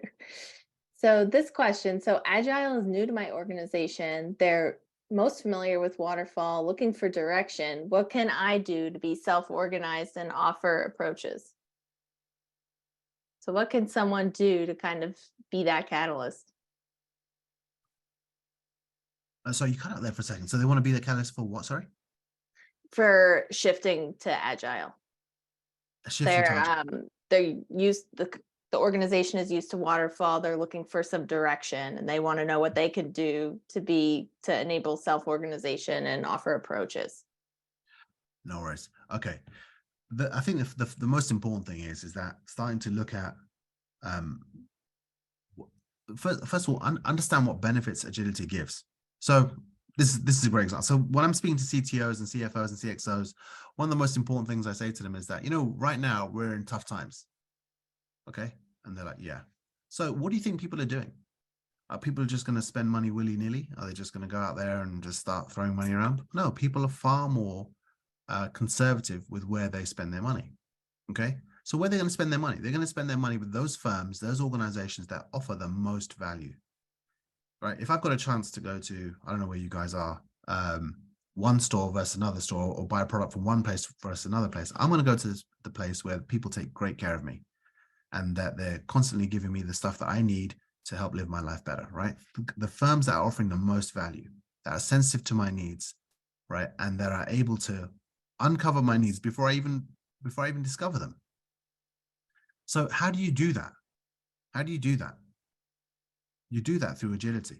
So this question, so Agile is new to my organization. They're most familiar with waterfall, looking for direction. What can I do to be self-organized and offer approaches? So what can someone do to kind of be that catalyst? So you cut out there for a second. So they want to be the catalyst for what? Sorry? For shifting to Agile. The organization is used to waterfall. They're looking for some direction, and they want to know what they can do to enable self-organization and offer approaches. No worries. Okay. I think the most important thing is that starting to look at first of all, understand what benefits agility gives. So this is a great example. So when I'm speaking to CTOs and CFOs and CXOs, one of the most important things I say to them is that, right now we're in tough times. Okay. And they're like, yeah. So what do you think people are doing? Are people just going to spend money willy-nilly? Are they just going to go out there and just start throwing money around? No, people are far more conservative with where they spend their money. Okay. So where they're going to spend their money? They're going to spend their money with those firms, those organizations that offer the most value. Right. If I've got a chance to go to, I don't know where you guys are, one store versus another store, or buy a product from one place versus another place, I'm going to go to the place where people take great care of me and that they're constantly giving me the stuff that I need to help live my life better. Right. The firms that are offering the most value, that are sensitive to my needs, right, and that are able to uncover my needs before I even discover them. So how do you do that? You do that through agility,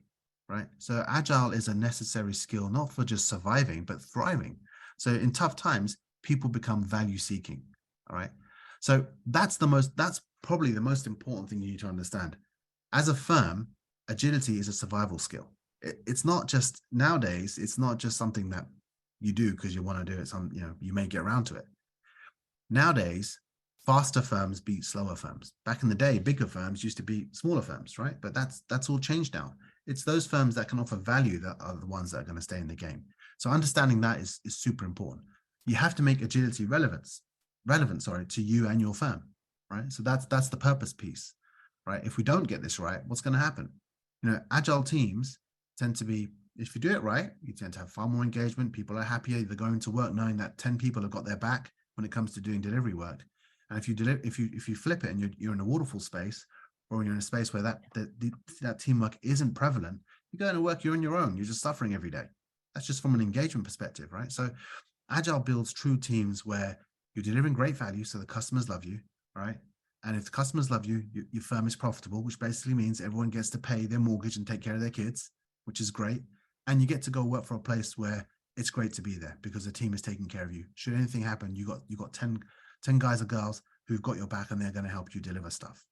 right? So agile is a necessary skill, not for just surviving, but thriving. So in tough times, people become value seeking. All right. So that's probably the most important thing you need to understand. As a firm, agility is a survival skill. It's not just nowadays, it's not just something that you do because you want to do it. You may get around to it. Nowadays, faster firms beat slower firms. Back in the day, bigger firms used to beat smaller firms, right? But that's all changed now. It's those firms that can offer value that are the ones that are going to stay in the game. So understanding that is super important. You have to make agility relevant, to you and your firm, right? So that's the purpose piece, right? If we don't get this right, what's going to happen? Agile teams tend to be, if you do it right, you tend to have far more engagement. People are happier. They're going to work knowing that 10 people have got their back when it comes to doing delivery work. And if you flip it and you're in a waterfall space, or you're in a space where that teamwork isn't prevalent, you go into work, you're on your own, you're just suffering every day. That's just from an engagement perspective, right? So Agile builds true teams where you're delivering great value, so the customers love you, right? And if the customers love you, your firm is profitable, which basically means everyone gets to pay their mortgage and take care of their kids, which is great. And you get to go work for a place where it's great to be there because the team is taking care of you. Should anything happen, you got 10 guys or girls who've got your back and they're going to help you deliver stuff.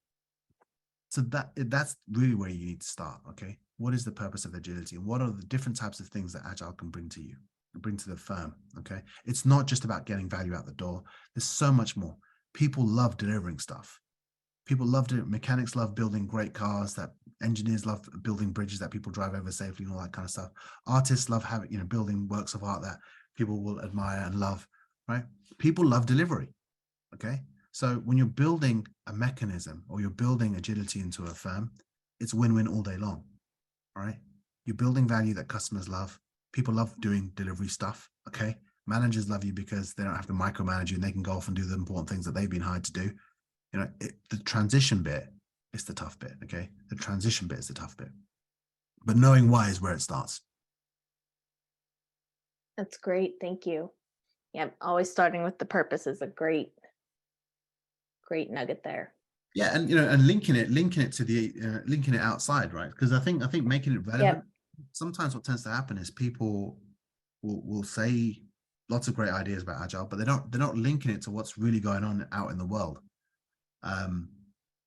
So that's really where you need to start. Okay. What is the purpose of agility and what are the different types of things that Agile can bring to you? bring to the firm. Okay, it's not just about getting value out the door. There's so much more. People love delivering stuff. People love it. Mechanics love building great cars. That engineers love building bridges that people drive over safely and all that kind of stuff. Artists love having, building works of art that people will admire and love. Right? People love delivery. Okay. So when you're building a mechanism or you're building agility into a firm, it's win-win all day long. All right. You're building value that customers love. People love doing delivery stuff. Okay. Managers love you because they don't have to micromanage you and they can go off and do the important things that they've been hired to do. The transition bit is the tough bit. Okay. The transition bit is the tough bit. But knowing why is where it starts. That's great. Thank you. Yeah, always starting with the purpose is a great nugget there. Yeah, and linking it to the linking it outside, right? Because I think making it relevant. Yep. Sometimes what tends to happen is people will say lots of great ideas about agile, but they're not linking it to what's really going on out in the world.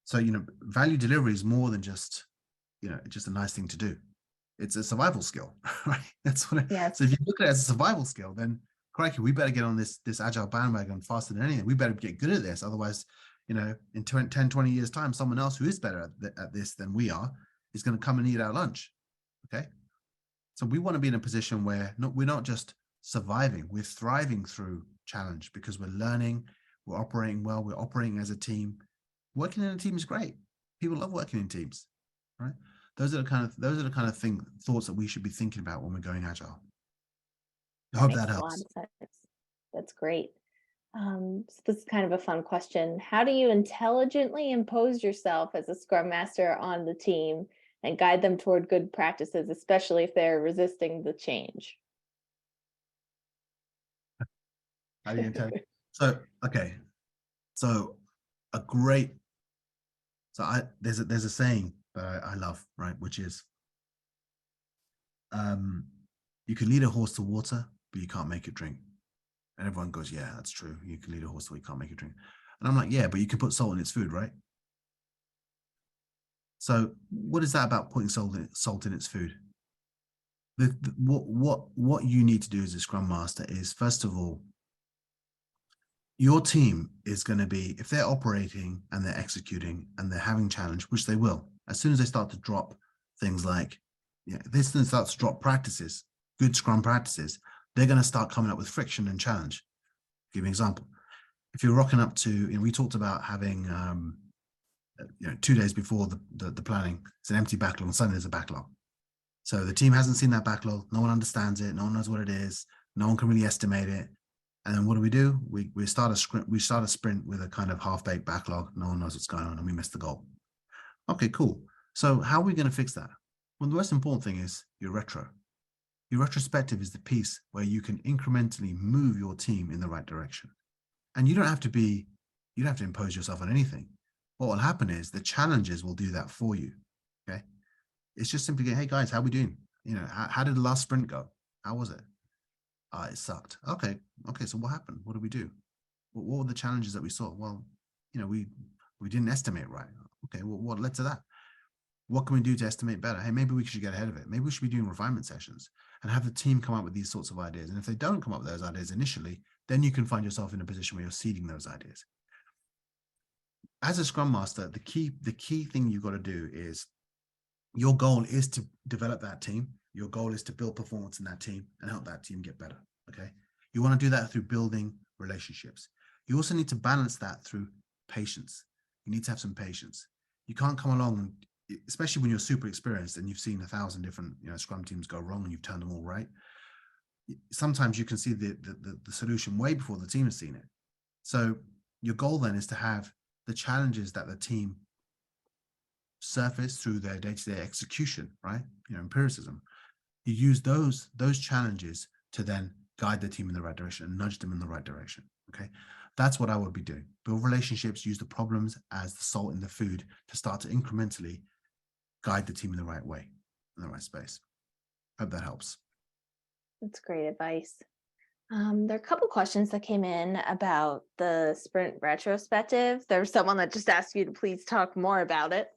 So value delivery is more than just just a nice thing to do. It's a survival skill, right? That's what. So if you look at it as a survival skill, then crikey, we better get on this agile bandwagon faster than anything. We better get good at this, otherwise, in 10, 20 years time, someone else who is better at this than we are is going to come and eat our lunch. Okay. So we want to be in a position where we're not just surviving, we're thriving through challenge because we're learning, we're operating well, we're operating as a team. Working in a team is great. People love working in teams, right? Those are the kind of thoughts that we should be thinking about when we're going agile. I hope that helps. A lot of sense. That's great. So this is kind of a fun question. How do you intelligently impose yourself as a Scrum Master on the team and guide them toward good practices, especially if they're resisting the change? How do you intelligently? There's a saying that I love, right, which is, you can lead a horse to water, but you can't make it drink. And everyone goes, yeah, that's true. You can lead a horse, but you can't make it drink. And I'm like, yeah, but you can put salt in its food, right? So what is that about putting salt in its food? What you need to do as a Scrum Master is, first of all, your team is going to be, if they're operating and they're executing and they're having challenge, which they will, as soon as they start to drop things like, this thing starts to drop practices, good Scrum practices, they're going to start coming up with friction and challenge. I'll give you an example. If you're rocking up to, we talked about having, 2 days before the planning, it's an empty backlog, and suddenly there's a backlog. So the team hasn't seen that backlog. No one understands it. No one knows what it is. No one can really estimate it. And then what do? We start a sprint with a kind of half-baked backlog. No one knows what's going on, and we miss the goal. Okay, cool. So how are we going to fix that? Well, the most important thing is your retro. Your retrospective is the piece where you can incrementally move your team in the right direction. And you don't have to impose yourself on anything. What will happen is the challenges will do that for you. Okay. It's just simply, hey guys, how are we doing? How did the last sprint go? How was it? It sucked. Okay. So what happened? What did we do? What were the challenges that we saw? Well, we didn't estimate right. Okay. Well, what led to that? What can we do to estimate better? Hey, maybe we should get ahead of it. Maybe we should be doing refinement sessions and have the team come up with these sorts of ideas. And if they don't come up with those ideas initially, then you can find yourself in a position where you're seeding those ideas. As a Scrum Master, the key thing you've got to do is, your goal is to develop that team. Your goal is to build performance in that team and help that team get better. Okay. You want to do that through building relationships. You also need to balance that through patience. You need to have some patience. You can't come along, especially when you're super experienced and you've seen 1,000 different Scrum teams go wrong and you've turned them all right. Sometimes you can see the solution way before the team has seen it. So your goal then is to have the challenges that the team surface through their day-to-day execution, right? Empiricism. You use those challenges to then guide the team in the right direction and nudge them in the right direction. Okay. That's what I would be doing. Build relationships, use the problems as the salt in the food to start to incrementally guide the team in the right way, in the right space. Hope that helps. That's great advice. There are a couple questions that came in about the sprint retrospective. There was someone that just asked you to please talk more about it.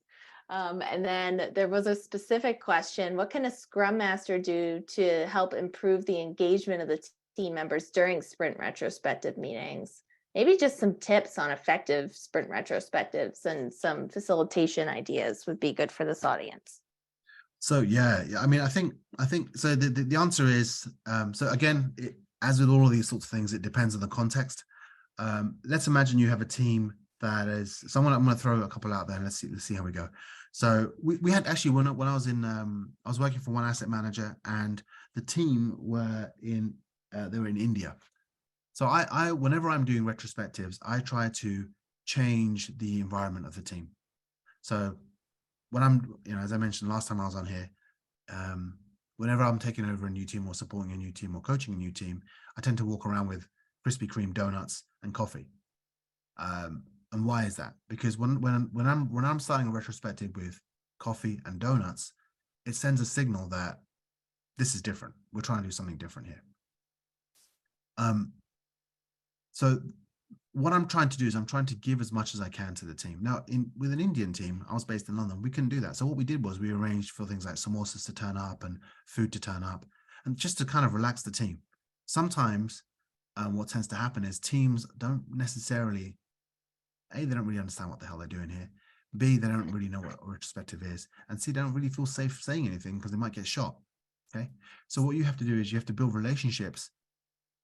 And then there was a specific question: what can a Scrum Master do to help improve the engagement of the team members during sprint retrospective meetings? Maybe just some tips on effective sprint retrospectives and some facilitation ideas would be good for this audience. So yeah, I mean, I think so. The answer is so again, as with all of these sorts of things, it depends on the context. Let's imagine you have a team that is someone. I'm going to throw a couple out there and let's see how we go. So we had actually when I was in I was working for one asset manager and the team were in they were in India. So I whenever I'm doing retrospectives, I try to change the environment of the team. So when I'm, as I mentioned last time I was on here, whenever I'm taking over a new team or supporting a new team or coaching a new team, I tend to walk around with Krispy Kreme donuts and coffee. And why is that? Because when I'm starting a retrospective with coffee and donuts, it sends a signal that this is different. We're trying to do something different here. So what I'm trying to do is I'm trying to give as much as I can to the team. Now, with an Indian team, I was based in London, we couldn't do that. So what we did was we arranged for things like samosas to turn up and food to turn up, and just to kind of relax the team. Sometimes what tends to happen is teams don't necessarily, A, they don't really understand what the hell they're doing here. B, they don't really know what a retrospective is. And C, they don't really feel safe saying anything because they might get shot. Okay. So what you have to do is you have to build relationships.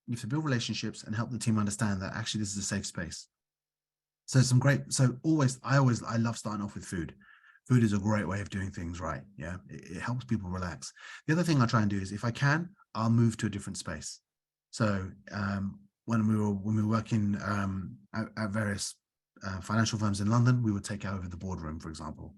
You have to build relationships and help the team understand that actually this is a safe space. So I love starting off with food. Food is a great way of doing things right. Yeah. It helps people relax. The other thing I try and do is if I can, I'll move to a different space. So when we were working at various financial firms in London, we would take over the boardroom, for example.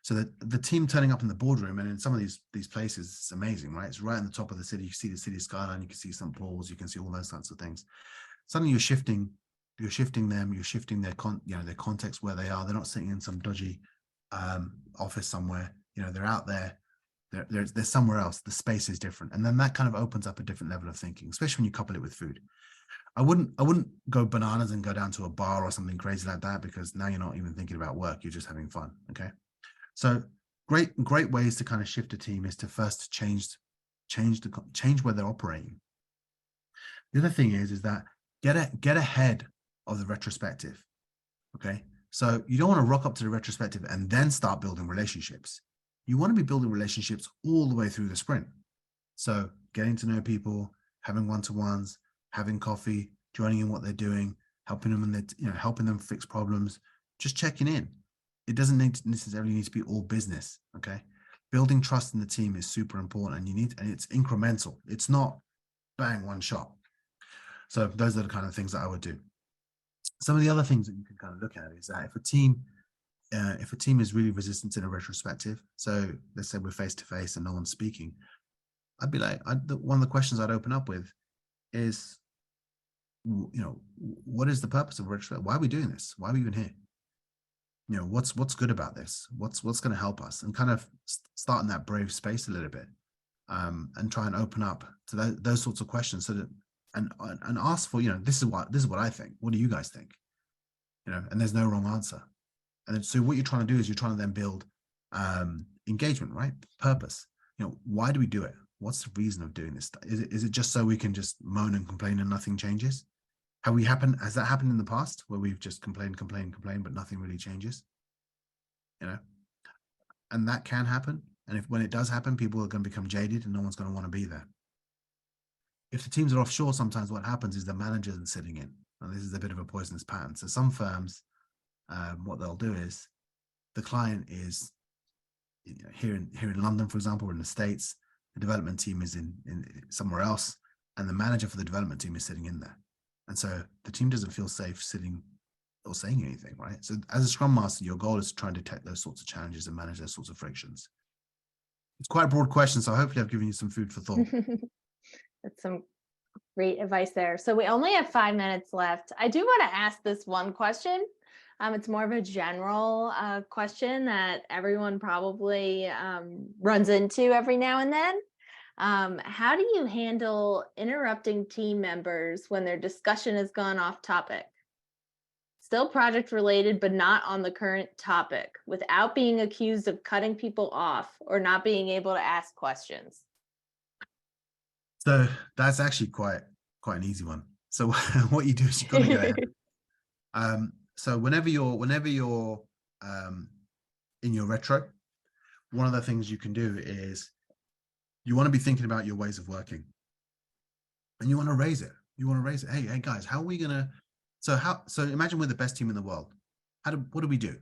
So that the team turning up in the boardroom, and in some of these places, it's amazing, right? It's right on the top of the city. You see the city skyline, you can see St. Paul's, you can see all those sorts of things. Suddenly you're shifting them, you're shifting their their context where they are. They're not sitting in some dodgy office somewhere. They're out there. They're somewhere else. The space is different, and then that kind of opens up a different level of thinking, especially when you couple it with food. I wouldn't go bananas and go down to a bar or something crazy like that, because now you're not even thinking about work. You're just having fun. Okay. So great ways to kind of shift a team is to first change where they're operating. The other thing is that get ahead of the retrospective. Okay. So you don't want to rock up to the retrospective and then start building relationships. You want to be building relationships all the way through the sprint. So getting to know people, having one-to-ones, having coffee, joining in what they're doing, helping them fix problems, just checking in. It doesn't necessarily need to be all business. Okay. Building trust in the team is super important, and it's incremental. It's not bang, one shot. So those are the kind of things that I would do. Some of the other things that you can kind of look at is that if a team is really resistant in a retrospective, so let's say we're face to face and no one's speaking, I'd be like, one of the questions I'd open up with is, what is the purpose of a retrospective? Why are we doing this? Why are we even here? What's good about this? What's going to help us? And kind of start in that brave space a little bit, and try and open up to those sorts of questions, so that and ask for, this is what I think. What do you guys think? And there's no wrong answer. And then, so what you're trying to do is you're trying to then build engagement, right? Purpose. Why do we do it? What's the reason of doing this? Is it just so we can just moan and complain and nothing changes? Has that happened in the past where we've just complained, but nothing really changes? And that can happen. And when it does happen, people are going to become jaded and no one's going to want to be there. If the teams are offshore, sometimes what happens is the manager isn't sitting in. And this is a bit of a poisonous pattern. So some firms, what they'll do is the client is here in London, for example, or in the States, the development team is in somewhere else, and the manager for the development team is sitting in there. And so the team doesn't feel safe sitting or saying anything, right? So as a Scrum Master, your goal is to try and detect those sorts of challenges and manage those sorts of frictions. It's quite a broad question, so hopefully I've given you some food for thought. That's some great advice there. So we only have 5 minutes left. I do want to ask this one question. It's more of a general question that everyone probably runs into every now and then. How do you handle interrupting team members when their discussion has gone off topic? still project related, but not on the current topic, without being accused of cutting people off or not being able to ask questions? So that's actually quite an easy one. So what you do is you've got to go ahead. So whenever you're in your retro, one of the things you can do is you want to be thinking about your ways of working, and you want to raise it. Hey guys, how are we gonna? So imagine we're the best team in the world. What do we do?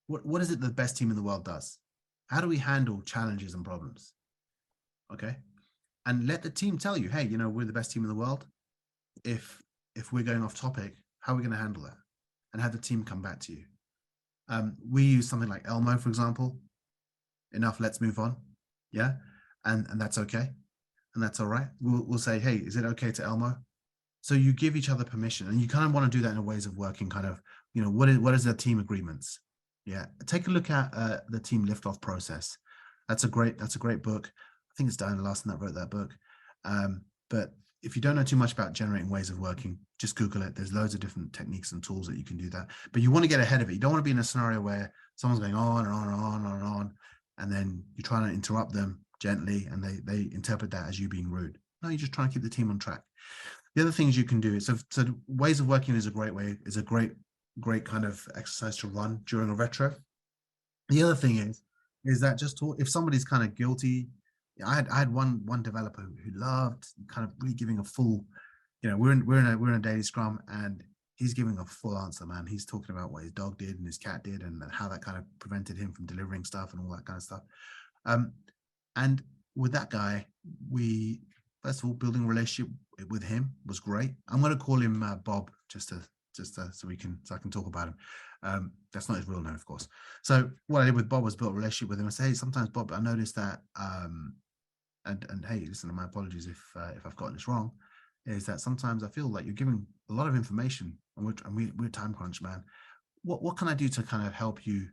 What is it the best team in the world does? How do we handle challenges and problems? Okay, and let the team tell you, hey, we're the best team in the world. If we're going off topic, how are we going to handle that? And have the team come back to you. We use something like Elmo, for example. Enough, let's move on. Yeah, and that's okay, and that's all right. We'll say, hey, is it okay to Elmo? So you give each other permission, and you kind of want to do that in ways of working. Kind of, what is the team agreements? Yeah, take a look at the team liftoff process. That's a great book. I think it's Diana Larson that wrote that book. But if you don't know too much about generating ways of working, just Google it. There's loads of different techniques and tools that you can do that. But you want to get ahead of it. You don't want to be in a scenario where someone's going on and on and on and on and on, and then you're trying to interrupt them gently, and they interpret that as you being rude. No, you're just trying to keep the team on track. The other things you can do is so ways of working is a great kind of exercise to run during a retro. The other thing is that just if somebody's kind of guilty. I had one developer who loved kind of really giving a full, we're in a daily scrum, and he's giving a full answer, man. He's talking about what his dog did and his cat did, and how that kind of prevented him from delivering stuff and all that kind of stuff. And with that guy, we first of all, building a relationship with him was great. I'm going to call him Bob just so I can talk about him. That's not his real name, of course. So what I did with Bob was build a relationship with him. I say, hey, sometimes Bob, I noticed that and hey, listen, my apologies if I've gotten this wrong, is that sometimes I feel like you're giving a lot of information, and we're time crunched, man. What can I do to kind of help you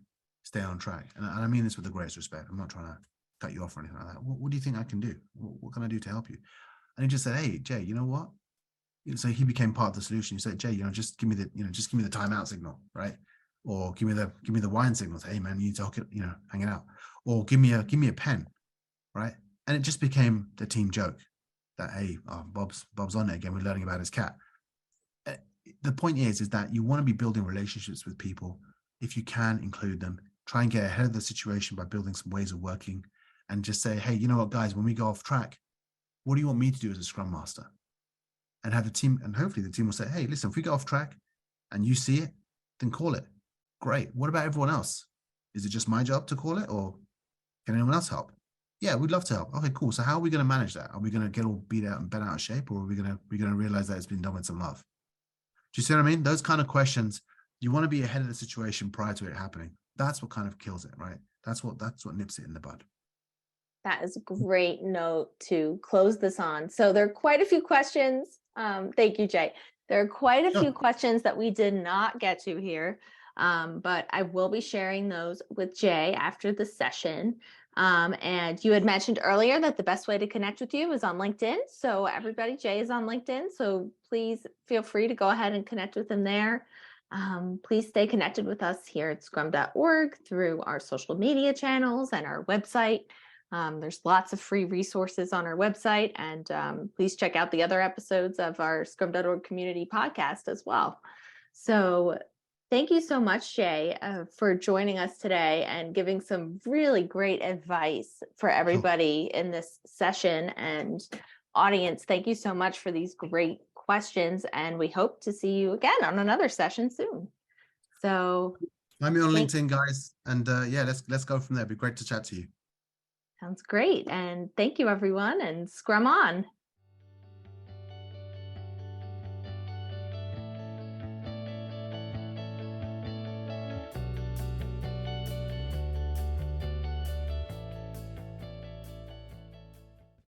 stay on track? And I mean this with the greatest respect. I'm not trying to cut you off or anything like that. What do you think I can do? What can I do to help you? And he just said, hey, Jay, you know what? So he became part of the solution. He said, Jay, just give me the timeout signal, right? Or give me the wine signals. Hey, man, you need to hang it out. Or give me a pen, right? And it just became the team joke that, hey, Bob's on it again. We're learning about his cat. The point is that you want to be building relationships with people. If you can, include them. Try and get ahead of the situation by building some ways of working, and just say, hey, you know what, guys, when we go off track, what do you want me to do as a Scrum Master? And have the team, and hopefully the team will say, hey, listen, if we go off track and you see it, then call it. Great. What about everyone else? Is it just my job to call it, or can anyone else help? Yeah, we'd love to help. Okay, cool. So how are we going to manage that? Are we going to get all beat out and bent out of shape, or are we going to realize that it's been done with some love? Do you see what I mean? Those kind of questions, you want to be ahead of the situation prior to it happening. That's what kind of kills it, right? That's what nips it in the bud. That is a great note to close this on. So there are quite a few questions. Thank you, Jay. There are quite a few questions that we did not get to here, but I will be sharing those with Jay after the session. And you had mentioned earlier that the best way to connect with you is on LinkedIn. So everybody, Jay is on LinkedIn. So please feel free to go ahead and connect with him there. Please stay connected with us here at Scrum.org through our social media channels and our website. There's lots of free resources on our website, and please check out the other episodes of our Scrum.org community podcast as well. So thank you so much, Jay, for joining us today and giving some really great advice for everybody in this session. And audience, thank you so much for these great questions, and we hope to see you again on another session soon. So find me on LinkedIn, guys, and yeah, let's go from there. It'd be great to chat to you. Sounds great. And thank you, everyone, and Scrum on.